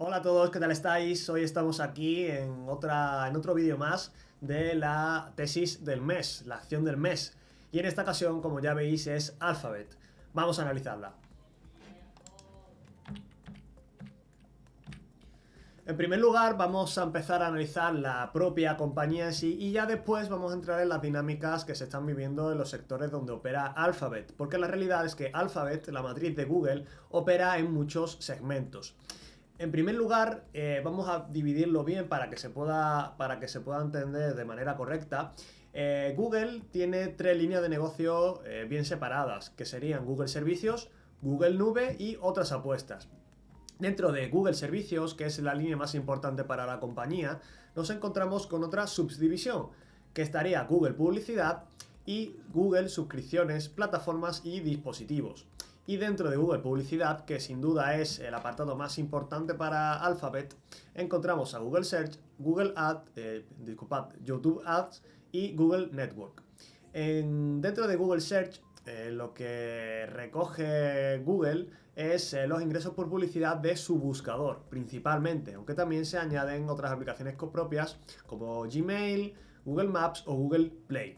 Hola a todos, ¿qué tal estáis? Hoy estamos aquí en otro vídeo más de la tesis del mes, la acción del mes. Y en esta ocasión, como ya veis, es Alphabet. Vamos a analizarla. En primer lugar, vamos a empezar a analizar la propia compañía en sí y ya después vamos a entrar en las dinámicas que se están viviendo en los sectores donde opera Alphabet. Porque la realidad es que Alphabet, la matriz de Google, opera en muchos segmentos. En primer lugar, vamos a dividirlo bien para que se pueda entender de manera correcta. Google tiene tres líneas de negocio bien separadas, que serían Google Servicios, Google Nube y otras apuestas. Dentro de Google Servicios, que es la línea más importante para la compañía, nos encontramos con otra subdivisión, que estaría Google Publicidad y Google Suscripciones, Plataformas y Dispositivos. Y dentro de Google Publicidad, que sin duda es el apartado más importante para Alphabet, encontramos a Google Search, Google YouTube Ads y Google Network. Dentro de Google Search, lo que recoge Google es los ingresos por publicidad de su buscador, principalmente, aunque también se añaden otras aplicaciones propias como Gmail, Google Maps o Google Play.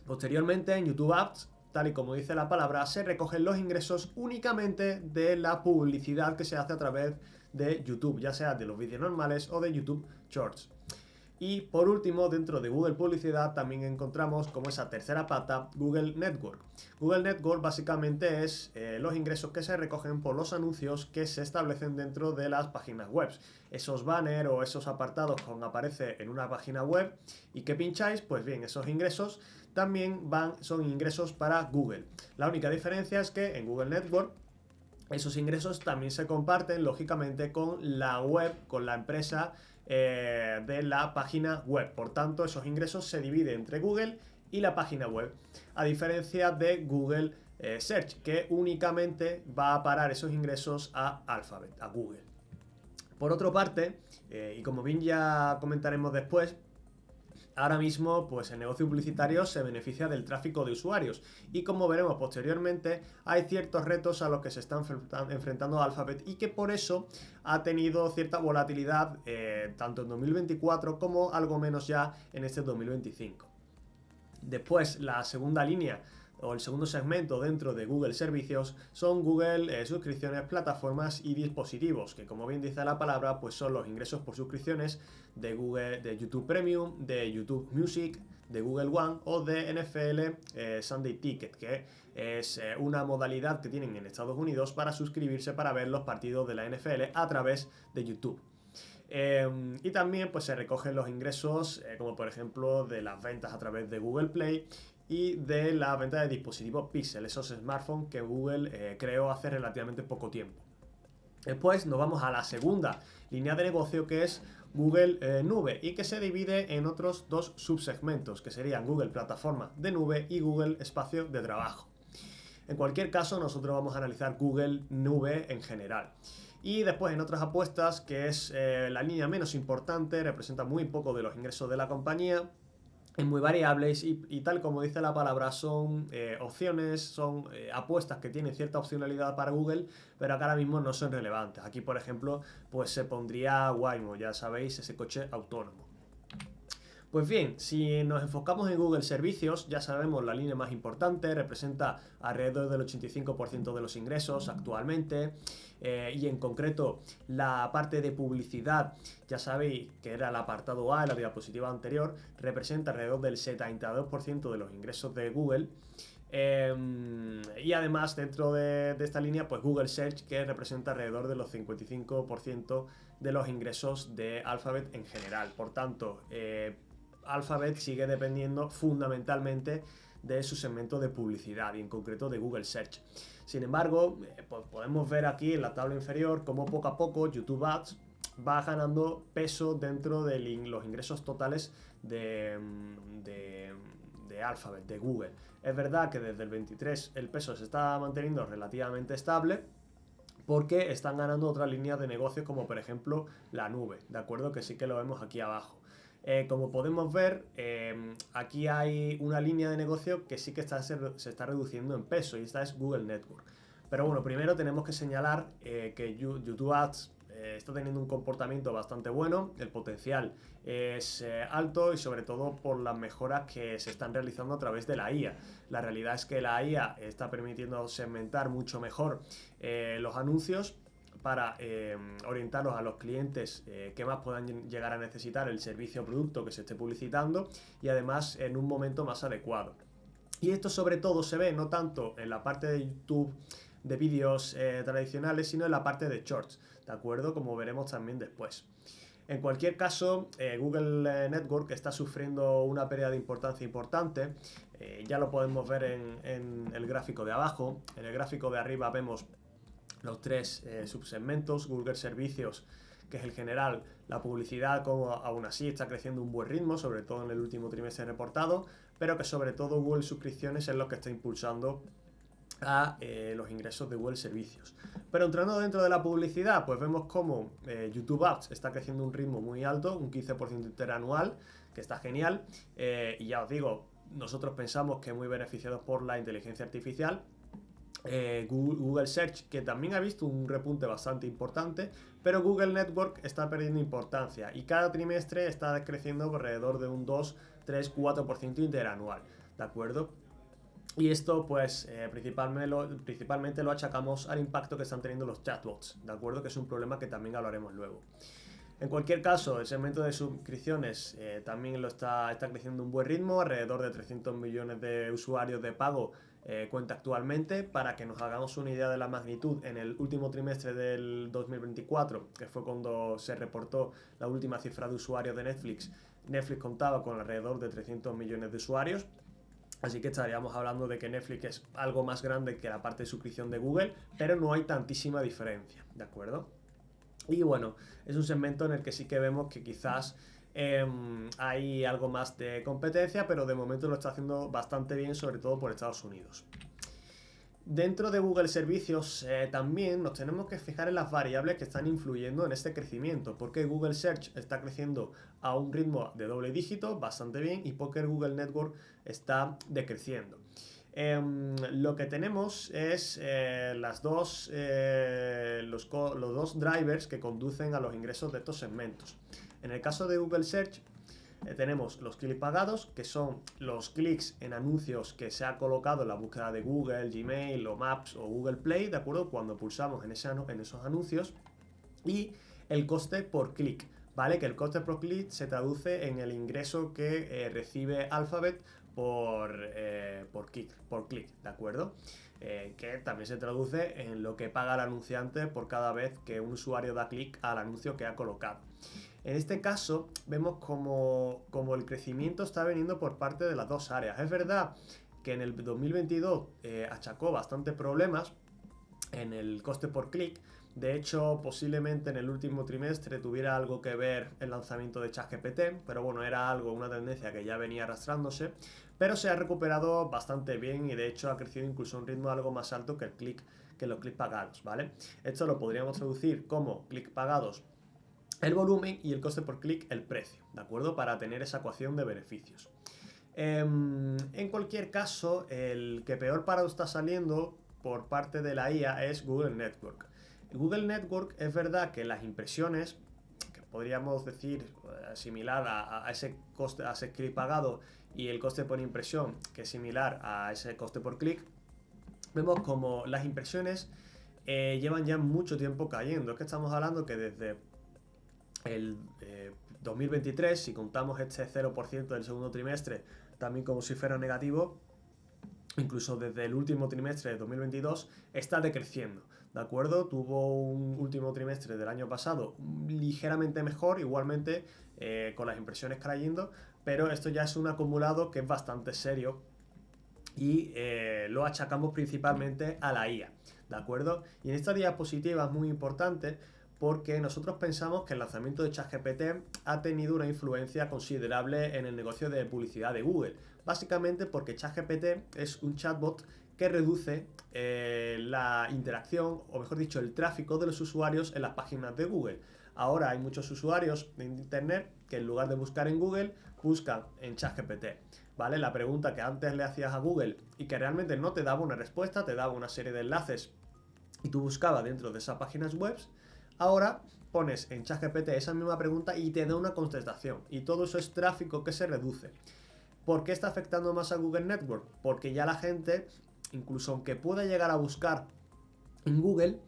Posteriormente, en YouTube Ads, tal y como dice la palabra, se recogen los ingresos únicamente de la publicidad que se hace a través de YouTube, ya sea de los vídeos normales o de YouTube Shorts. Y por último, dentro de Google Publicidad también encontramos como esa tercera pata Google Network. Google Network básicamente es los ingresos que se recogen por los anuncios que se establecen dentro de las páginas web. Esos banners o esos apartados que aparece en una página web y que pincháis, pues bien, esos ingresos también son ingresos para Google. La única diferencia es que en Google Network esos ingresos también se comparten, lógicamente, con la web, con la empresa de la página web. Por tanto, esos ingresos se dividen entre Google y la página web. A diferencia de Google Search, que únicamente va a parar esos ingresos a Alphabet, a Google. Por otra parte, y como bien ya comentaremos después, ahora mismo, pues el negocio publicitario se beneficia del tráfico de usuarios y como veremos posteriormente, hay ciertos retos a los que se está enfrentando Alphabet y que por eso ha tenido cierta volatilidad tanto en 2024 como algo menos ya en este 2025. Después, la segunda línea o el segundo segmento dentro de Google Servicios son Google Suscripciones, Plataformas y Dispositivos, que como bien dice la palabra, pues son los ingresos por suscripciones de Google, de YouTube Premium, de YouTube Music, de Google One o de NFL Sunday Ticket, que es una modalidad que tienen en Estados Unidos para suscribirse para ver los partidos de la NFL a través de YouTube. Y también pues se recogen los ingresos como por ejemplo de las ventas a través de Google Play y de la venta de dispositivos Pixel, esos smartphones que Google creó hace relativamente poco tiempo. Después nos vamos a la segunda línea de negocio, que es Google Nube, y que se divide en otros dos subsegmentos, que serían Google Plataforma de Nube y Google Espacio de Trabajo. En cualquier caso, nosotros vamos a analizar Google Nube en general. Y después en otras apuestas, que es la línea menos importante, representa muy poco de los ingresos de la compañía, es muy variables y tal como dice la palabra, son opciones, son apuestas que tienen cierta opcionalidad para Google, pero que ahora mismo no son relevantes. Aquí, por ejemplo, pues se pondría Waymo, ya sabéis, ese coche autónomo. Pues bien, si nos enfocamos en Google Servicios, ya sabemos la línea más importante, representa alrededor del 85% de los ingresos actualmente, y en concreto la parte de publicidad, ya sabéis que era el apartado A en la diapositiva anterior, representa alrededor del 72% de los ingresos de Google. Y además dentro de esta línea pues Google Search, que representa alrededor de los 55% de los ingresos de Alphabet en general. Por tanto, Alphabet sigue dependiendo fundamentalmente de su segmento de publicidad y en concreto de Google Search. Sin embargo, pues podemos ver aquí en la tabla inferior cómo poco a poco YouTube Ads va ganando peso dentro de los ingresos totales de Alphabet, de Google. Es verdad que desde el 23 el peso se está manteniendo relativamente estable, porque están ganando otras líneas de negocio como por ejemplo la nube, ¿de acuerdo? Que sí que lo vemos aquí abajo. Como podemos ver, aquí hay una línea de negocio que sí que se está reduciendo en peso y esta es Google Network. Pero bueno, primero tenemos que señalar que YouTube Ads está teniendo un comportamiento bastante bueno, el potencial es alto y sobre todo por las mejoras que se están realizando a través de la IA. La realidad es que la IA está permitiendo segmentar mucho mejor los anuncios para orientarlos a los clientes que más puedan llegar a necesitar el servicio o producto que se esté publicitando y además en un momento más adecuado. Y esto sobre todo se ve no tanto en la parte de YouTube de vídeos tradicionales, sino en la parte de shorts, ¿de acuerdo? Como veremos también después. En cualquier caso, Google Network está sufriendo una pérdida de importancia importante. Ya lo podemos ver en el gráfico de abajo. En el gráfico de arriba vemos los tres subsegmentos: Google Servicios, que es el general, la publicidad, como aún así está creciendo a un buen ritmo, sobre todo en el último trimestre reportado, pero que sobre todo Google Suscripciones es lo que está impulsando a los ingresos de Google Servicios. Pero entrando dentro de la publicidad, pues vemos como YouTube Ads está creciendo a un ritmo muy alto, un 15% interanual, que está genial, y ya os digo, nosotros pensamos que muy beneficiados por la inteligencia artificial. Google Search, que también ha visto un repunte bastante importante, pero Google Network está perdiendo importancia y cada trimestre está creciendo por alrededor de un 2, 3, 4% interanual, ¿de acuerdo? Y esto pues principalmente lo achacamos al impacto que están teniendo los chatbots, ¿de acuerdo? Que es un problema que también hablaremos luego. En cualquier caso, el segmento de suscripciones también está creciendo a un buen ritmo, alrededor de 300 millones de usuarios de pago cuenta actualmente. Para que nos hagamos una idea de la magnitud, en el último trimestre del 2024, que fue cuando se reportó la última cifra de usuarios de Netflix, Netflix contaba con alrededor de 300 millones de usuarios. Así que estaríamos hablando de que Netflix es algo más grande que la parte de suscripción de Google, pero no hay tantísima diferencia, ¿de acuerdo? Y bueno, es un segmento en el que sí que vemos que quizás hay algo más de competencia, pero de momento lo está haciendo bastante bien, sobre todo por Estados Unidos. Dentro de Google Servicios también nos tenemos que fijar en las variables que están influyendo en este crecimiento, porque Google Search está creciendo a un ritmo de doble dígito bastante bien y porque Google Network está decreciendo. Lo que tenemos es los dos drivers que conducen a los ingresos de estos segmentos. En el caso de Google Search tenemos los clics pagados, que son los clics en anuncios que se ha colocado en la búsqueda de Google, Gmail o Maps o Google Play, ¿de acuerdo? Cuando pulsamos en esos anuncios, y el coste por clic, ¿vale? Que el coste por clic se traduce en el ingreso que recibe Alphabet por clic, ¿de acuerdo? Que también se traduce en lo que paga el anunciante por cada vez que un usuario da clic al anuncio que ha colocado. En este caso vemos como el crecimiento está veniendo por parte de las dos áreas. Es verdad que en el 2022 achacó bastantes problemas en el coste por clic. De hecho, posiblemente en el último trimestre tuviera algo que ver el lanzamiento de ChatGPT, pero bueno, era una tendencia que ya venía arrastrándose, pero se ha recuperado bastante bien y de hecho ha crecido incluso a un ritmo algo más alto que los clics pagados, ¿vale? Esto lo podríamos traducir como clics pagados el volumen y el coste por clic el precio, ¿de acuerdo? Para tener esa ecuación de beneficios. En cualquier caso, el que peor parado está saliendo por parte de la IA es Google Network. Google Network es verdad que las impresiones, que podríamos decir similar a ese coste, a ese clic pagado, y el coste por impresión, que es similar a ese coste por clic, vemos como las impresiones llevan ya mucho tiempo cayendo. Es que estamos hablando que desde el 2023, si contamos este 0% del segundo trimestre también como si fuera negativo, incluso desde el último trimestre de 2022 está decreciendo, ¿de acuerdo? Tuvo un último trimestre del año pasado ligeramente mejor, igualmente con las impresiones cayendo, pero esto ya es un acumulado que es bastante serio y lo achacamos principalmente a la IA, ¿de acuerdo? Y en esta diapositiva es muy importante porque nosotros pensamos que el lanzamiento de ChatGPT ha tenido una influencia considerable en el negocio de publicidad de Google. Básicamente porque ChatGPT es un chatbot que reduce la interacción, o mejor dicho, el tráfico de los usuarios en las páginas de Google. Ahora hay muchos usuarios de Internet que en lugar de buscar en Google, buscan en ChatGPT, ¿vale? La pregunta que antes le hacías a Google y que realmente no te daba una respuesta, te daba una serie de enlaces y tú buscabas dentro de esas páginas web. Ahora pones en ChatGPT esa misma pregunta y te da una contestación. Y todo eso es tráfico que se reduce. ¿Por qué está afectando más a Google Network? Porque ya la gente, incluso aunque pueda llegar a buscar en Google,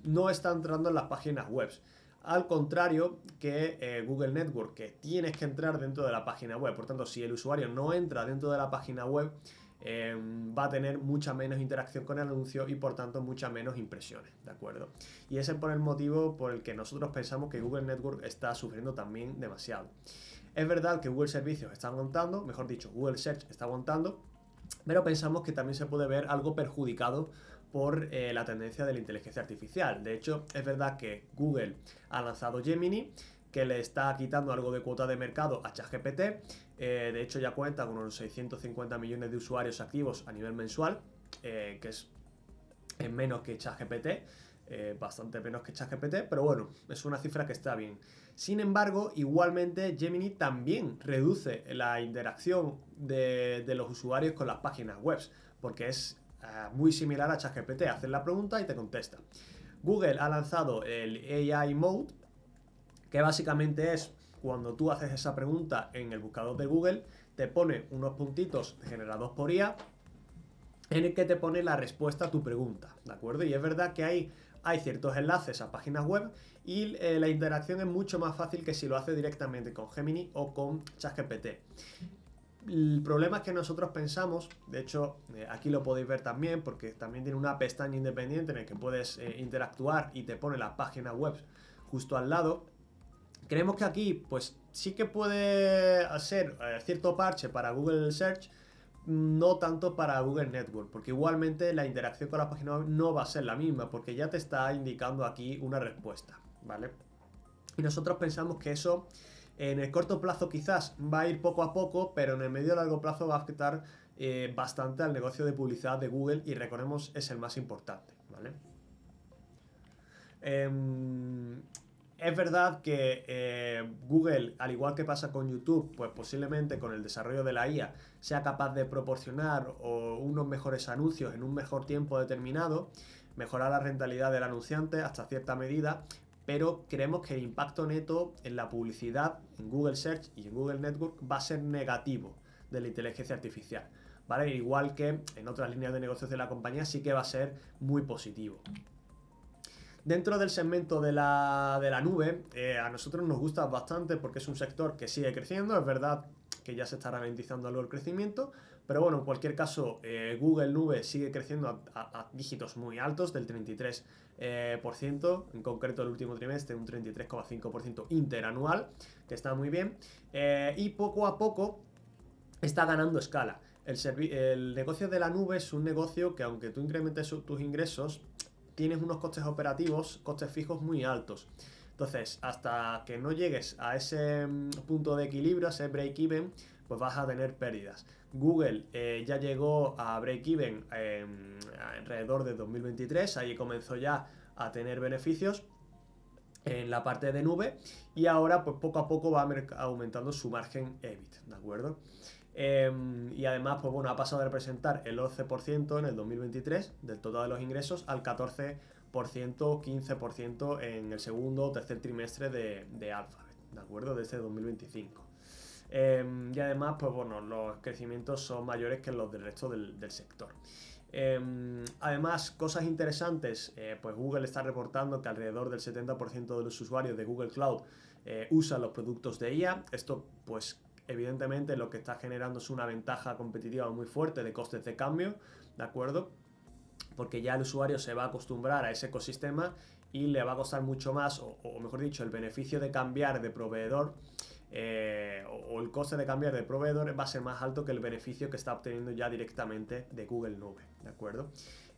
no está entrando en las páginas web. Al contrario que Google Network, que tienes que entrar dentro de la página web. Por tanto, si el usuario no entra dentro de la página web, va a tener mucha menos interacción con el anuncio y por tanto muchas menos impresiones, ¿de acuerdo? Y ese es por el motivo por el que nosotros pensamos que Google Network está sufriendo también demasiado. Es verdad que Google Servicios está aguantando, mejor dicho, Google Search está aguantando, pero pensamos que también se puede ver algo perjudicado por la tendencia de la inteligencia artificial. De hecho, es verdad que Google ha lanzado Gemini, que le está quitando algo de cuota de mercado a ChatGPT. De hecho, ya cuenta con unos 650 millones de usuarios activos a nivel mensual, que es menos que ChatGPT. Bastante menos que ChatGPT, pero bueno, es una cifra que está bien. Sin embargo, igualmente Gemini también reduce la interacción de los usuarios con las páginas web, porque es muy similar a ChatGPT. Haces la pregunta y te contesta. Google ha lanzado el AI Mode, que básicamente es cuando tú haces esa pregunta en el buscador de Google, te pone unos puntitos generados por IA en el que te pone la respuesta a tu pregunta, ¿de acuerdo? Y es verdad que hay ciertos enlaces a páginas web y la interacción es mucho más fácil que si lo hace directamente con Gemini o con ChatGPT. El problema es que nosotros pensamos, de hecho aquí lo podéis ver también porque también tiene una pestaña independiente en la que puedes interactuar y te pone la página web justo al lado. Creemos que aquí pues sí que puede ser cierto parche para Google Search, no tanto para Google Network, porque igualmente la interacción con la página web no va a ser la misma, porque ya te está indicando aquí una respuesta, ¿vale? Y nosotros pensamos que eso en el corto plazo quizás va a ir poco a poco, pero en el medio y largo plazo va a afectar bastante al negocio de publicidad de Google y recordemos es el más importante, ¿vale? Es verdad que Google, al igual que pasa con YouTube, pues posiblemente con el desarrollo de la IA sea capaz de proporcionar unos mejores anuncios en un mejor tiempo determinado, mejorar la rentabilidad del anunciante hasta cierta medida, pero creemos que el impacto neto en la publicidad, en Google Search y en Google Network va a ser negativo de la inteligencia artificial, ¿vale? Igual que en otras líneas de negocios de la compañía sí que va a ser muy positivo. Dentro del segmento de la nube, a nosotros nos gusta bastante porque es un sector que sigue creciendo. Es verdad que ya se está ralentizando algo el crecimiento, pero bueno, en cualquier caso, Google Nube sigue creciendo a dígitos muy altos, del 33%, en concreto el último trimestre, un 33,5% interanual, que está muy bien, y poco a poco está ganando escala. El negocio de la nube es un negocio que aunque tú incrementes tus ingresos, tienes unos costes operativos, costes fijos muy altos. Entonces, hasta que no llegues a ese punto de equilibrio, a ese break-even, pues vas a tener pérdidas. Google ya llegó a break-even alrededor de 2023, ahí comenzó ya a tener beneficios en la parte de nube y ahora pues poco a poco va aumentando su margen EBIT, ¿de acuerdo? Y además, pues bueno, ha pasado de representar el 11% en el 2023 del total de los ingresos al 14%, 15% en el segundo o tercer trimestre de Alphabet, ¿de acuerdo? Desde 2025. Y además, pues bueno, los crecimientos son mayores que los del resto del sector. Además, cosas interesantes, pues Google está reportando que alrededor del 70% de los usuarios de Google Cloud usan los productos de IA. Esto, pues evidentemente lo que está generando es una ventaja competitiva muy fuerte de costes de cambio, ¿de acuerdo? Porque ya el usuario se va a acostumbrar a ese ecosistema y le va a costar mucho más, o mejor dicho, el beneficio de cambiar de proveedor o el coste de cambiar de proveedor va a ser más alto que el beneficio que está obteniendo ya directamente de Google Nube, ¿de acuerdo?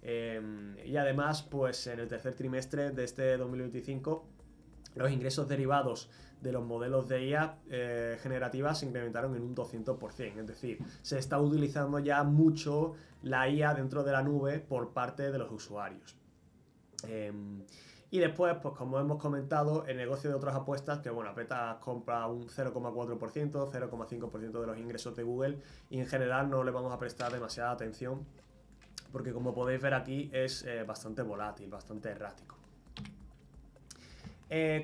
Y además, pues en el tercer trimestre de este 2025, los ingresos derivados de los modelos de IA generativas se incrementaron en un 200%, es decir, se está utilizando ya mucho la IA dentro de la nube por parte de los usuarios. Y después, pues como hemos comentado, el negocio de otras apuestas, que bueno, Apetas compra un 0,4%, 0,5% de los ingresos de Google y en general no le vamos a prestar demasiada atención porque como podéis ver aquí es bastante volátil, bastante errático.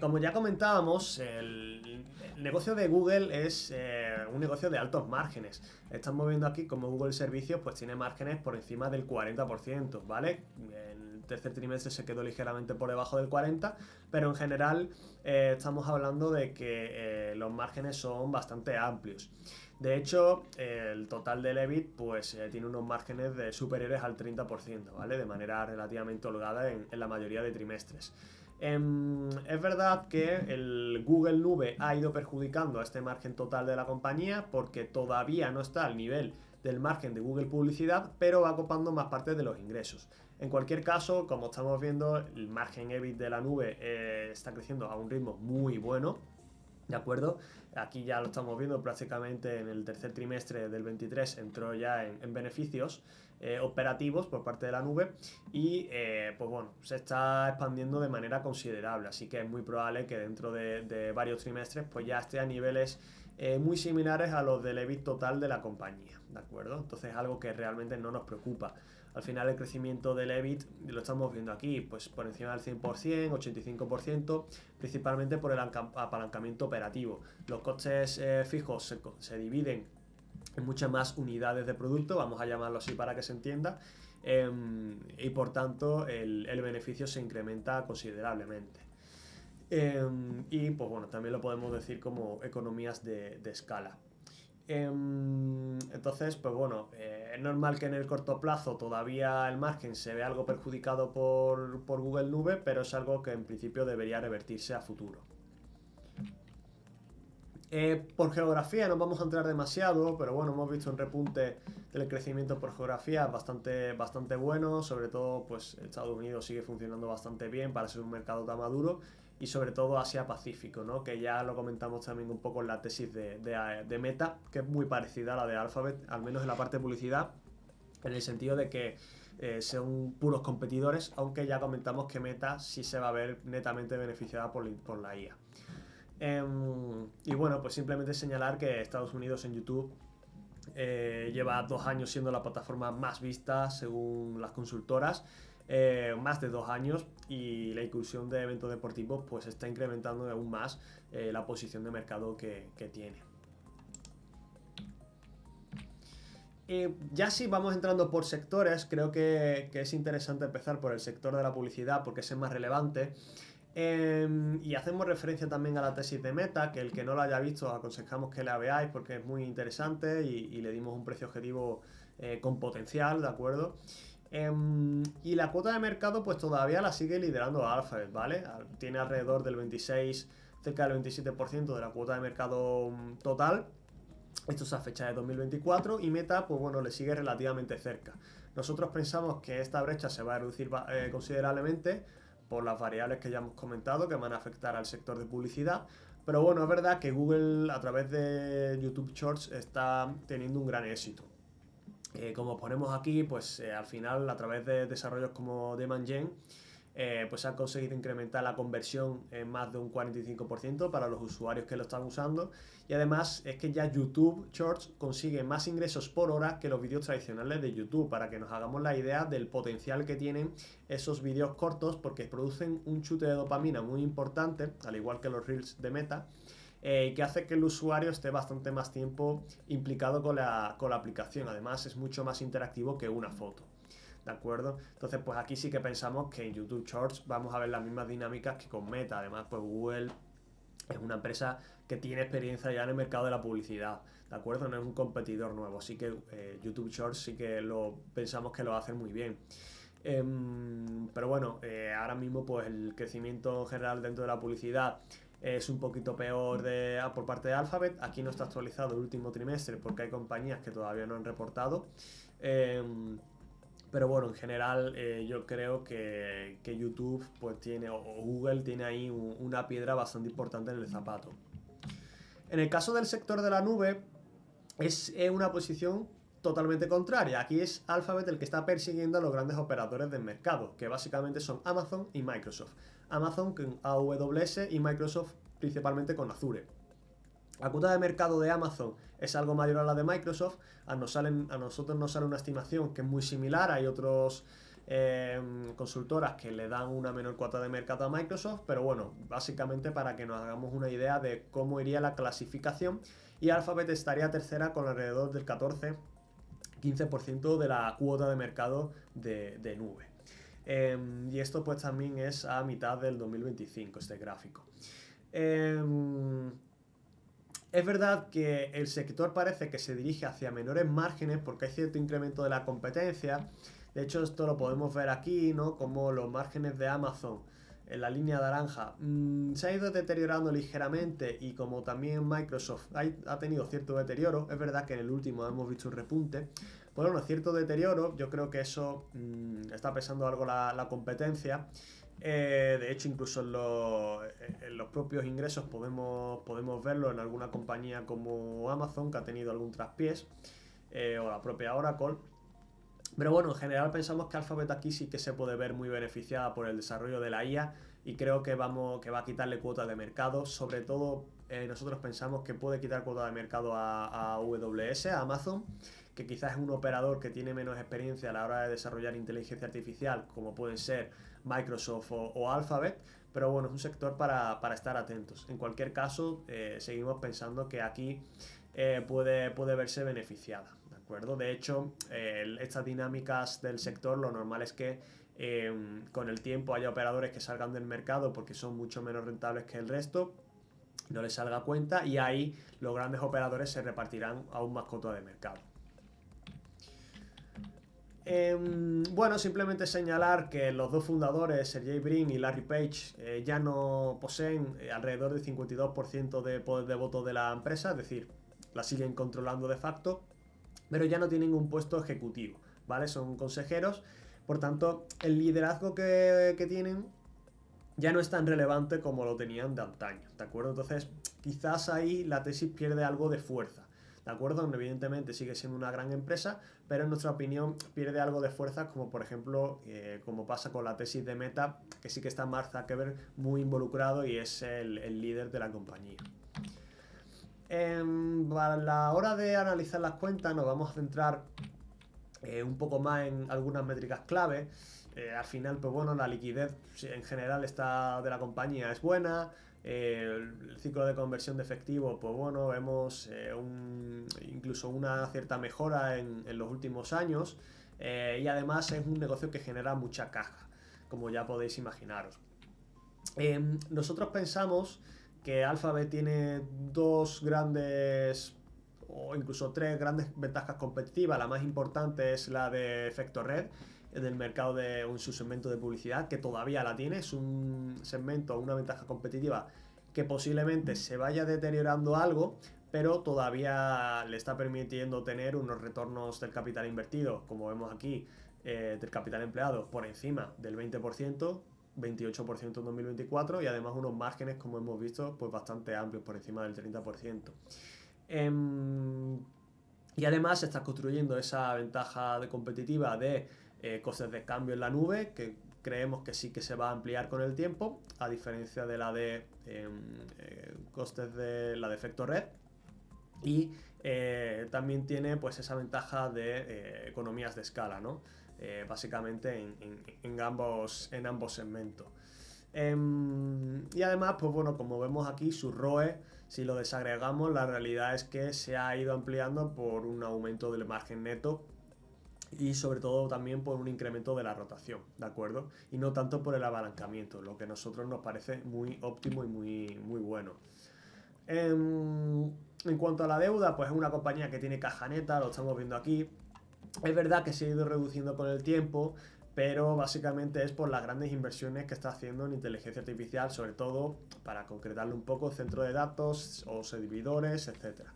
Como ya comentábamos, el negocio de Google es un negocio de altos márgenes. Estamos viendo aquí como Google Servicios pues tiene márgenes por encima del 40%, ¿vale? El tercer trimestre se quedó ligeramente por debajo del 40%, pero en general estamos hablando de que los márgenes son bastante amplios. De hecho, el total del EBIT pues tiene unos márgenes superiores al 30%, ¿vale? De manera relativamente holgada en la mayoría de trimestres. Es verdad que el Google Nube ha ido perjudicando a este margen total de la compañía porque todavía no está al nivel del margen de Google Publicidad, pero va copando más parte de los ingresos. En cualquier caso, como estamos viendo, el margen EBIT de la nube está creciendo a un ritmo muy bueno. ¿De acuerdo? Aquí ya lo estamos viendo prácticamente en el tercer trimestre del 23 entró ya en beneficios operativos por parte de la nube y pues bueno, se está expandiendo de manera considerable, así que es muy probable que dentro de varios trimestres pues ya esté a niveles muy similares a los del EBIT total de la compañía, ¿de acuerdo? Entonces es algo que realmente no nos preocupa. Al final el crecimiento del EBIT lo estamos viendo aquí, pues por encima del 100%, 85%, principalmente por el apalancamiento operativo. Los costes fijos se dividen en muchas más unidades de producto, vamos a llamarlo así para que se entienda, y por tanto el beneficio se incrementa considerablemente. Y pues bueno, también lo podemos decir como economías de escala. Entonces, pues bueno, es normal que en el corto plazo todavía el margen se vea algo perjudicado por Google Nube, pero es algo que en principio debería revertirse a futuro. Por geografía no vamos a entrar demasiado, pero bueno, hemos visto un repunte del crecimiento por geografía bastante bueno, sobre todo pues Estados Unidos sigue funcionando bastante bien para ser un mercado tan maduro y sobre todo Asia-Pacífico, ¿no? Que ya lo comentamos también un poco en la tesis de Meta, que es muy parecida a la de Alphabet, al menos en la parte de publicidad, en el sentido de que son puros competidores, aunque ya comentamos que Meta sí se va a ver netamente beneficiada por la IA. Y bueno, pues simplemente señalar que Estados Unidos en YouTube lleva 2 años siendo la plataforma más vista según las consultoras, más de 2 años, y la inclusión de eventos deportivos pues está incrementando aún más la posición de mercado que tiene. Ya si vamos entrando por sectores, creo que es interesante empezar por el sector de la publicidad porque es el más relevante. Y hacemos referencia también a la tesis de Meta, que el que no lo haya visto aconsejamos que la veáis porque es muy interesante y le dimos un precio objetivo con potencial, ¿de acuerdo? Y la cuota de mercado pues todavía la sigue liderando Alphabet, ¿vale? Tiene alrededor del 26, cerca del 27% de la cuota de mercado total. Esto es a fecha de 2024 y Meta pues bueno le sigue relativamente cerca. Nosotros pensamos que esta brecha se va a reducir considerablemente por las variables que ya hemos comentado que van a afectar al sector de publicidad. Pero bueno, es verdad que Google a través de YouTube Shorts está teniendo un gran éxito. Como ponemos aquí, pues al final a través de desarrollos como Demand pues han conseguido incrementar la conversión en más de un 45% para los usuarios que lo están usando, y además es que ya YouTube Shorts consigue más ingresos por hora que los vídeos tradicionales de YouTube, para que nos hagamos la idea del potencial que tienen esos vídeos cortos, porque producen un chute de dopamina muy importante, al igual que los Reels de Meta, que hace que el usuario esté bastante más tiempo implicado con la aplicación. Además es mucho más interactivo que una foto. ¿De acuerdo? Entonces, pues aquí sí que pensamos que en YouTube Shorts vamos a ver las mismas dinámicas que con Meta. Además, pues Google es una empresa que tiene experiencia ya en el mercado de la publicidad, ¿de acuerdo? No es un competidor nuevo, así que YouTube Shorts sí que pensamos que lo hacen muy bien. Pero bueno, ahora mismo pues el crecimiento general dentro de la publicidad es un poquito peor por parte de Alphabet. Aquí no está actualizado el último trimestre porque hay compañías que todavía no han reportado. Pero bueno, en general yo creo que YouTube pues tiene, o Google tiene ahí una piedra bastante importante en el zapato. En el caso del sector de la nube, es una posición totalmente contraria. Aquí es Alphabet el que está persiguiendo a los grandes operadores del mercado, que básicamente son Amazon y Microsoft. Amazon con AWS y Microsoft principalmente con Azure. La cuota de mercado de Amazon es algo mayor a la de Microsoft. A nosotros nos sale una estimación que es muy similar. Hay otros consultoras que le dan una menor cuota de mercado a Microsoft, pero bueno, básicamente para que nos hagamos una idea de cómo iría la clasificación, y Alphabet estaría tercera con alrededor del 14-15% de la cuota de mercado de nube. Y esto pues también es a mitad del 2025, este gráfico. Es verdad que el sector parece que se dirige hacia menores márgenes porque hay cierto incremento de la competencia. De hecho, esto lo podemos ver aquí, ¿no? Como los márgenes de Amazon en la línea naranja se ha ido deteriorando ligeramente, y como también Microsoft ha tenido cierto deterioro. Es verdad que en el último hemos visto un repunte. Pues bueno, cierto deterioro, yo creo que eso está pesando algo la competencia. De hecho, incluso en los propios ingresos podemos verlo en alguna compañía como Amazon, que ha tenido algún traspiés, o la propia Oracle. Pero bueno, en general pensamos que Alphabet aquí sí que se puede ver muy beneficiada por el desarrollo de la IA, y creo que va a quitarle cuota de mercado. Sobre todo, nosotros pensamos que puede quitar cuota de mercado a AWS, a Amazon, que quizás es un operador que tiene menos experiencia a la hora de desarrollar inteligencia artificial, como pueden ser Microsoft o Alphabet, pero bueno, es un sector para estar atentos. En cualquier caso, seguimos pensando que aquí puede verse beneficiada, ¿de acuerdo? De hecho, estas dinámicas del sector, lo normal es que con el tiempo haya operadores que salgan del mercado porque son mucho menos rentables que el resto, no les salga cuenta, y ahí los grandes operadores se repartirán aún más cuota de mercado. Bueno, simplemente señalar que los dos fundadores, Sergey Brin y Larry Page, ya no poseen alrededor del 52% de poder de voto de la empresa, es decir, la siguen controlando de facto, pero ya no tienen un puesto ejecutivo, ¿vale? Son consejeros, por tanto, el liderazgo que tienen ya no es tan relevante como lo tenían de antaño, ¿de acuerdo? Entonces, quizás ahí la tesis pierde algo de fuerza, ¿de acuerdo? Evidentemente sigue siendo una gran empresa, pero en nuestra opinión pierde algo de fuerza, como por ejemplo, como pasa con la tesis de Meta, que sí que está Mark Zuckerberg muy involucrado y es el líder de la compañía. A la hora de analizar las cuentas nos vamos a centrar un poco más en algunas métricas clave. Al final, pues bueno, la liquidez en general de la compañía es buena. El ciclo de conversión de efectivo, pues bueno, vemos incluso una cierta mejora en los últimos años, y además es un negocio que genera mucha caja, como ya podéis imaginaros. Nosotros pensamos que Alphabet tiene dos grandes, o incluso tres grandes ventajas competitivas. La más importante es la de efecto red del mercado en su segmento de publicidad, que todavía la tiene. Es un segmento, una ventaja competitiva que posiblemente se vaya deteriorando algo, pero todavía le está permitiendo tener unos retornos del capital invertido, como vemos aquí, del capital empleado por encima del 20%, 28% en 2024, y además unos márgenes, como hemos visto, pues bastante amplios, por encima del 30%. Y además se está construyendo esa ventaja competitiva de costes de cambio en la nube, que creemos que sí que se va a ampliar con el tiempo, a diferencia de la de costes de la de efecto red. Y también tiene pues esa ventaja de economías de escala, ¿no? Básicamente en ambos segmentos. Y además, pues bueno, como vemos aquí, su ROE, si lo desagregamos, la realidad es que se ha ido ampliando por un aumento del margen neto, y sobre todo también por un incremento de la rotación, ¿de acuerdo? Y no tanto por el apalancamiento, lo que a nosotros nos parece muy óptimo y muy bueno. En cuanto a la deuda, pues es una compañía que tiene caja neta, lo estamos viendo aquí. Es verdad que se ha ido reduciendo con el tiempo, pero básicamente es por las grandes inversiones que está haciendo en inteligencia artificial, sobre todo, para concretarlo un poco, centro de datos o servidores, etcétera.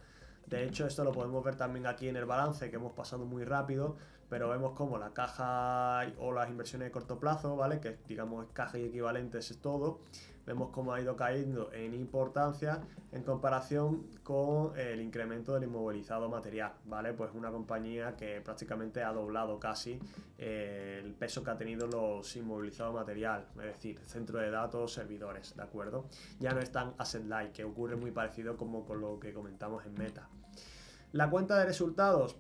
De hecho, esto lo podemos ver también aquí en el balance, que hemos pasado muy rápido, pero vemos como la caja o las inversiones de corto plazo, ¿vale? Que digamos caja y equivalentes es todo. Vemos cómo ha ido cayendo en importancia en comparación con el incremento del inmovilizado material, ¿vale? Pues una compañía que prácticamente ha doblado casi el peso que ha tenido los inmovilizados material, es decir, centro de datos, servidores, ¿de acuerdo? Ya no es tan asset light, que ocurre muy parecido como con lo que comentamos en Meta. La cuenta de resultados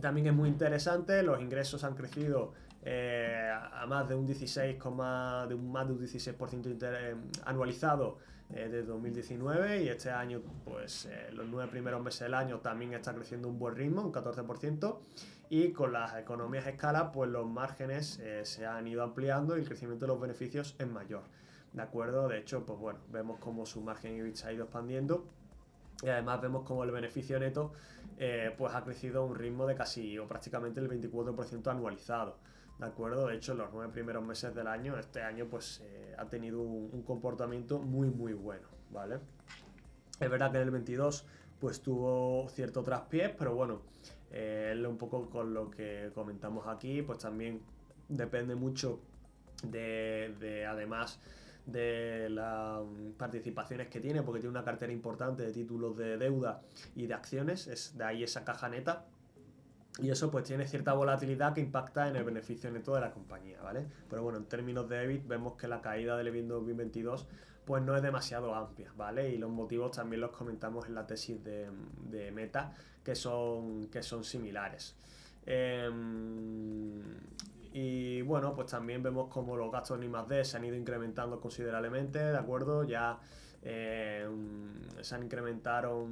también es muy interesante. Los ingresos han crecido a más de un 16, más de un 16% anualizado de 2019, y este año pues los 9 primeros meses del año también está creciendo un buen ritmo, un 14%, y con las economías de escala pues los márgenes se han ido ampliando y el crecimiento de los beneficios es mayor, ¿de acuerdo? De hecho, pues bueno, vemos como su margen EBIT se ha ido expandiendo, y además vemos como el beneficio neto pues ha crecido a un ritmo de casi o prácticamente el 24% anualizado, ¿de acuerdo? De hecho, en los 9 primeros meses del año, este año pues ha tenido un comportamiento muy bueno, ¿vale? Es verdad que en el 22 pues tuvo cierto traspiés, pero bueno, un poco con lo que comentamos aquí, pues también depende mucho además de las participaciones que tiene, porque tiene una cartera importante de títulos de deuda y de acciones, es de ahí esa caja neta, y eso pues tiene cierta volatilidad que impacta en el beneficio neto de la compañía, ¿vale? Pero bueno, en términos de EBIT vemos que la caída del EBIT 2022 pues no es demasiado amplia, ¿vale? Y los motivos también los comentamos en la tesis de Meta, que son similares. Y bueno, pues también vemos como los gastos en I+D se han ido incrementando considerablemente, ¿de acuerdo? Ya se han incrementado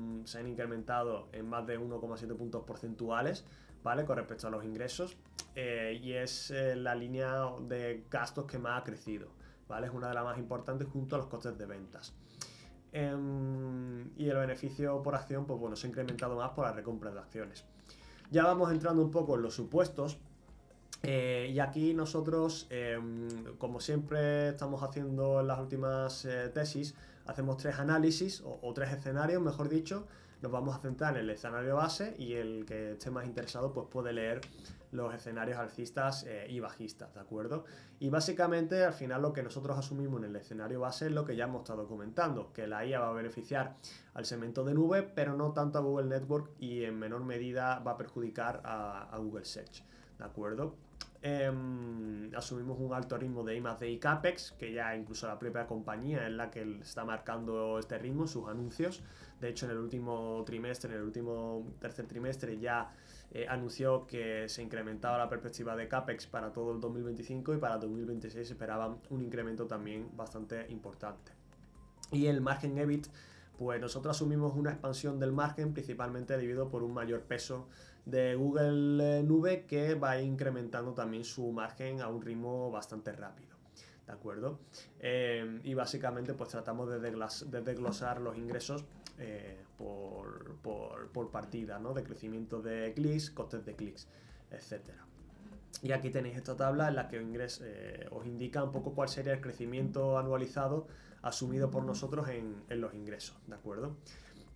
en más de 1,7 puntos porcentuales, ¿vale? Con respecto a los ingresos, y es la línea de gastos que más ha crecido, ¿vale? Es una de las más importantes junto a los costes de ventas. Y el beneficio por acción, pues bueno, se ha incrementado más por la recompra de acciones. Ya vamos entrando un poco en los supuestos. Y aquí nosotros, como siempre estamos haciendo en las últimas tesis, hacemos 3 análisis o 3 escenarios, mejor dicho. Nos vamos a centrar en el escenario base, y el que esté más interesado pues puede leer los escenarios alcistas y bajistas, ¿de acuerdo? Y básicamente al final lo que nosotros asumimos en el escenario base es lo que ya hemos estado comentando, que la IA va a beneficiar al segmento de nube, pero no tanto a Google Network, y en menor medida va a perjudicar a Google Search, ¿de acuerdo? Asumimos un alto ritmo de I+D y CAPEX, que ya incluso la propia compañía es la que está marcando este ritmo, sus anuncios. De hecho, en el último trimestre, en el último tercer trimestre, ya anunció que se incrementaba la perspectiva de CAPEX para todo el 2025, y para 2026 esperaban un incremento también bastante importante. Y el margen EBIT, pues nosotros asumimos una expansión del margen principalmente debido por un mayor peso de Google Nube, que va incrementando también su margen a un ritmo bastante rápido, ¿de acuerdo? Y básicamente pues tratamos de desglosar los ingresos por partida, ¿no? De crecimiento de clics, costes de clics, etcétera. Y aquí tenéis esta tabla en la que os indica un poco cuál sería el crecimiento anualizado asumido por nosotros en los ingresos, ¿de acuerdo?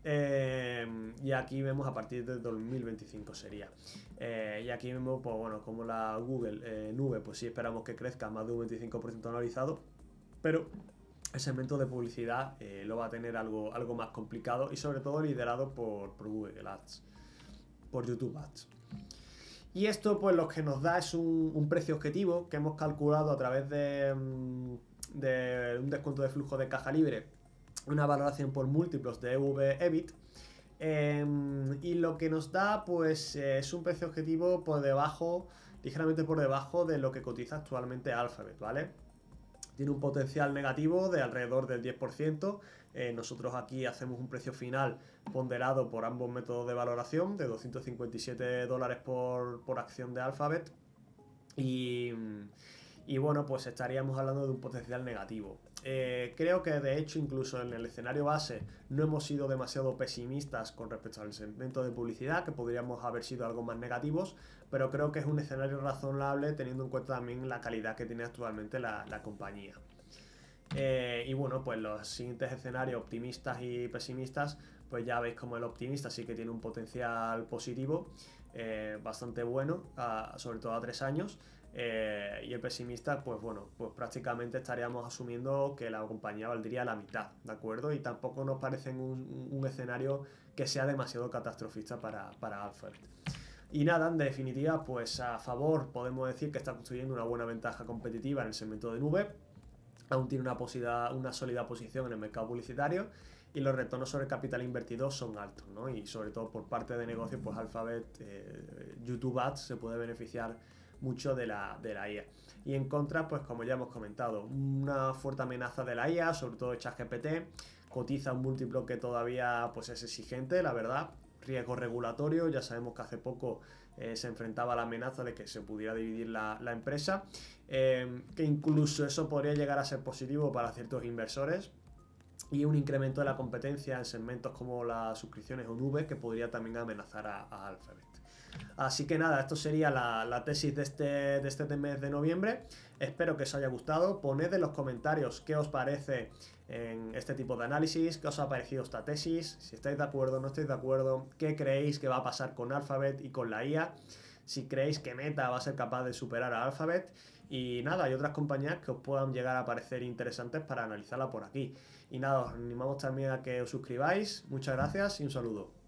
Y aquí vemos a partir de 2025 sería. Y aquí vemos, pues bueno, como la Google Nube, pues sí esperamos que crezca más de un 25% anualizado, pero el segmento de publicidad lo va a tener algo más complicado, y sobre todo liderado por Google Ads, por YouTube Ads. Y esto pues lo que nos da es un precio objetivo que hemos calculado a través de un descuento de flujo de caja libre, una valoración por múltiplos de EV/EBIT, y lo que nos da pues es un precio objetivo ligeramente por debajo de lo que cotiza actualmente Alphabet, ¿vale? Tiene un potencial negativo de alrededor del 10%. Nosotros aquí hacemos un precio final ponderado por ambos métodos de valoración de $257 por acción de Alphabet, y bueno, pues estaríamos hablando de un potencial negativo. Creo que de hecho incluso en el escenario base no hemos sido demasiado pesimistas con respecto al segmento de publicidad, que podríamos haber sido algo más negativos, pero creo que es un escenario razonable teniendo en cuenta también la calidad que tiene actualmente la compañía. Y bueno, pues los siguientes escenarios optimistas y pesimistas, pues ya veis como el optimista sí que tiene un potencial positivo bastante bueno, sobre todo a 3 años. Y el pesimista, pues bueno, pues prácticamente estaríamos asumiendo que la compañía valdría la mitad, ¿de acuerdo? Y tampoco nos parece un escenario que sea demasiado catastrofista para Alphabet. Y nada, en definitiva, pues a favor podemos decir que está construyendo una buena ventaja competitiva en el segmento de nube, aún tiene una sólida posición en el mercado publicitario, y los retornos sobre capital invertido son altos, ¿no? Y sobre todo por parte de negocio, pues Alphabet, YouTube Ads se puede beneficiar mucho de la IA. Y en contra, pues como ya hemos comentado, una fuerte amenaza de la IA, sobre todo ChatGPT, cotiza un múltiplo que todavía pues es exigente, la verdad. Riesgo regulatorio, ya sabemos que hace poco se enfrentaba a la amenaza de que se pudiera dividir la empresa, que incluso eso podría llegar a ser positivo para ciertos inversores, y un incremento de la competencia en segmentos como las suscripciones o nubes que podría también amenazar a Alphabet. Así que nada, esto sería la tesis de este mes de noviembre. Espero que os haya gustado. Poned en los comentarios qué os parece en este tipo de análisis, qué os ha parecido esta tesis, si estáis de acuerdo o no estáis de acuerdo, qué creéis que va a pasar con Alphabet y con la IA, si creéis que Meta va a ser capaz de superar a Alphabet. Y nada, hay otras compañías que os puedan llegar a parecer interesantes para analizarla por aquí. Y nada, os animamos también a que os suscribáis. Muchas gracias y un saludo.